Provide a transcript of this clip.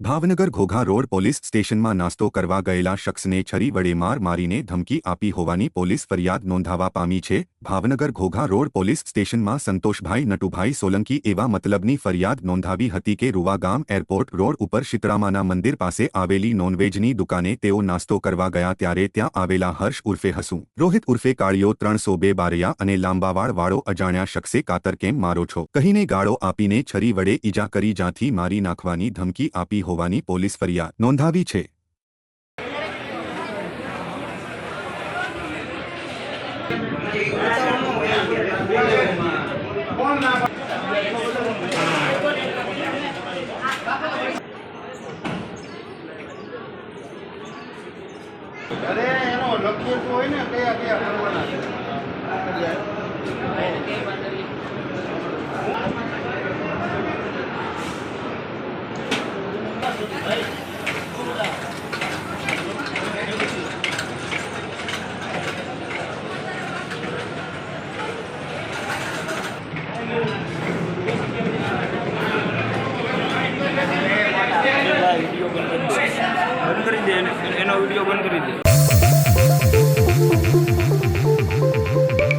Bhavnagar Ghogha road police સ્ટેશનમાં નાસ્તો કરવા ગયેલા શખ્સને છરી વડે માર મારીને ધમકી આપી હોવાની પોલીસ ફરિયાદ નોંધાવા પામી છે। ભાવનગર ઘોઘા રોડ પોલીસ સ્ટેશનમાં સંતોષભાઈ નટુભાઈ સોલંકી એવા મતલબની ફરિયાદ નોંધાવી હતી કે રૂવા ગામ એરપોર્ટ રોડ ઉપર શીતળામાના મંદિર પાસે આવેલી નોનવેજની દુકાને તેઓ નાસ્તો કરવા ગયા ત્યારે ત્યાં આવેલા હર્ષ ઉર્ફે હસુ, રોહિત ઉર્ફે કાળિયો 302 બારૈયા અને લાંબાવાળવાળો અજાણ્યા શખ્સે કાતર કેમ મારો છો કહીને ગાળો આપીને છરી વડે ઈજા કરી જાથી મારી નાખવાની ધમકી આપી હોવાની પોલીસ ફરિયાદ નોંધાવી છે। અરે એનો લખેલું હોય ને કયા કયા કરવાના છે। વિડીયો બંધ કરી દે, એનો વિડીયો બંધ કરી દે।